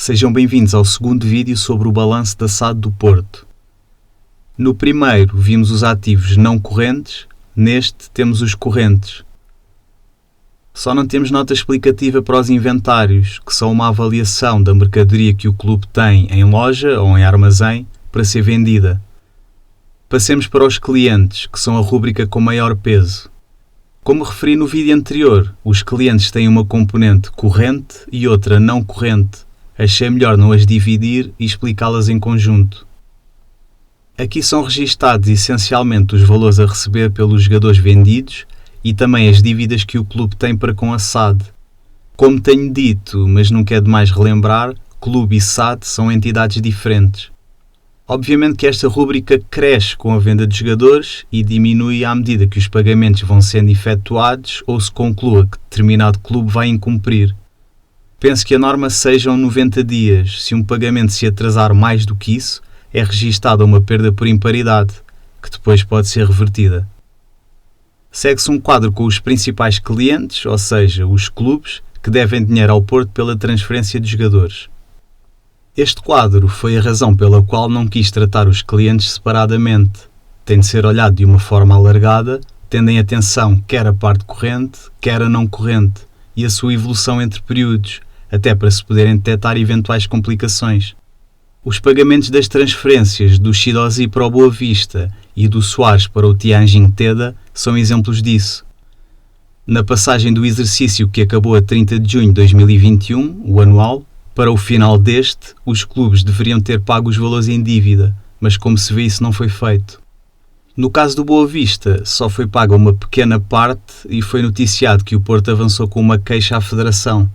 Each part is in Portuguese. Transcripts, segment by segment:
Sejam bem-vindos ao segundo vídeo sobre o balanço da SAD do Porto. No primeiro vimos os ativos não correntes, neste temos os correntes. Só não temos nota explicativa para os inventários, que são uma avaliação da mercadoria que o clube tem em loja ou em armazém para ser vendida. Passemos para os clientes, que são a rúbrica com maior peso. Como referi no vídeo anterior, os clientes têm uma componente corrente e outra não corrente. Achei melhor não as dividir e explicá-las em conjunto. Aqui são registados essencialmente os valores a receber pelos jogadores vendidos e também as dívidas que o clube tem para com a SAD. Como tenho dito, mas nunca é demais relembrar, clube e SAD são entidades diferentes. Obviamente que esta rúbrica cresce com a venda de jogadores e diminui à medida que os pagamentos vão sendo efetuados ou se conclua que determinado clube vai incumprir. Penso que a norma sejam 90 dias. Se um pagamento se atrasar mais do que isso, é registada uma perda por imparidade, que depois pode ser revertida. Segue-se um quadro com os principais clientes, ou seja, os clubes, que devem dinheiro ao Porto pela transferência de jogadores. Este quadro foi a razão pela qual não quis tratar os clientes separadamente. Tem de ser olhado de uma forma alargada, tendo em atenção quer a parte corrente, quer a não corrente, e a sua evolução entre períodos, até para se poderem detectar eventuais complicações. Os pagamentos das transferências do Shidozi para o Boa Vista e do Soares para o Tianjin Teda são exemplos disso. Na passagem do exercício que acabou a 30 de junho de 2021, o anual, para o final deste, os clubes deveriam ter pago os valores em dívida, mas como se vê isso não foi feito. No caso do Boa Vista, só foi paga uma pequena parte e foi noticiado que o Porto avançou com uma queixa à Federação.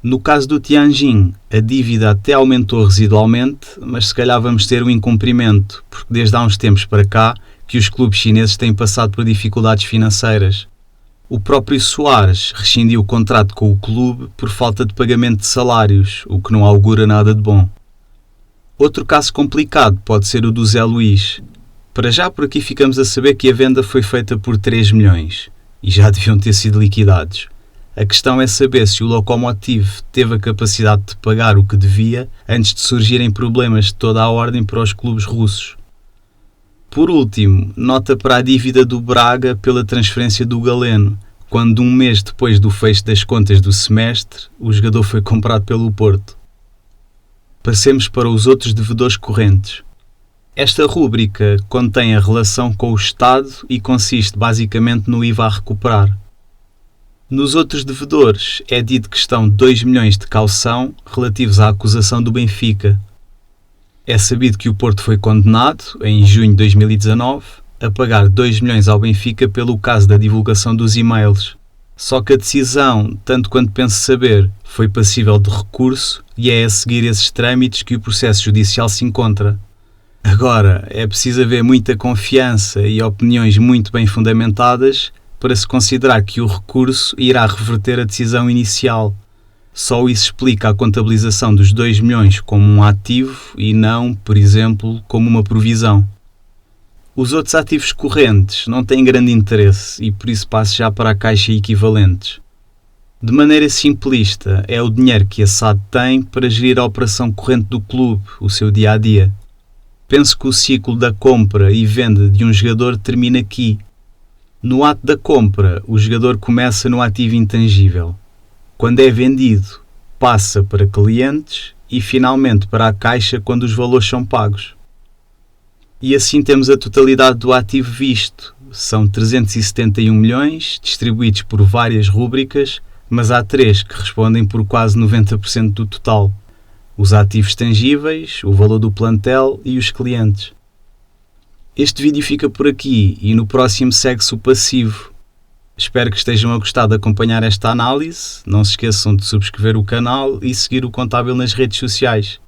No caso do Tianjin, a dívida até aumentou residualmente, mas se calhar vamos ter um incumprimento, porque desde há uns tempos para cá que os clubes chineses têm passado por dificuldades financeiras. O próprio Soares rescindiu o contrato com o clube por falta de pagamento de salários, o que não augura nada de bom. Outro caso complicado pode ser o do Zé Luís. Para já por aqui ficamos a saber que a venda foi feita por 3 milhões e já deviam ter sido liquidados. A questão é saber se o Lokomotiv teve a capacidade de pagar o que devia antes de surgirem problemas de toda a ordem para os clubes russos. Por último, nota para a dívida do Braga pela transferência do Galeno, quando um mês depois do fecho das contas do semestre, o jogador foi comprado pelo Porto. Passemos para os outros devedores correntes. Esta rúbrica contém a relação com o Estado e consiste basicamente no IVA a recuperar. Nos outros devedores é dito que estão 2 milhões de caução relativos à acusação do Benfica. É sabido que o Porto foi condenado, em junho de 2019, a pagar 2 milhões ao Benfica pelo caso da divulgação dos e-mails. Só que a decisão, tanto quanto penso saber, foi passível de recurso e é a seguir esses trâmites que o processo judicial se encontra. Agora, é preciso haver muita confiança e opiniões muito bem fundamentadas para se considerar que o recurso irá reverter a decisão inicial. Só isso explica a contabilização dos 2 milhões como um ativo e não, por exemplo, como uma provisão. Os outros ativos correntes não têm grande interesse e por isso passo já para a caixa equivalentes. De maneira simplista, é o dinheiro que a SAD tem para gerir a operação corrente do clube, o seu dia-a-dia. Penso que o ciclo da compra e venda de um jogador termina aqui. No ato da compra, o jogador começa no ativo intangível. Quando é vendido, passa para clientes e finalmente para a caixa quando os valores são pagos. E assim temos a totalidade do ativo visto. São 371 milhões, distribuídos por várias rúbricas, mas há 3 que respondem por quase 90% do total. Os ativos tangíveis, o valor do plantel e os clientes. Este vídeo fica por aqui e no próximo segue-se o passivo. Espero que estejam a gostar de acompanhar esta análise. Não se esqueçam de subscrever o canal e seguir o Contábil nas redes sociais.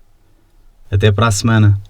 Até para a semana.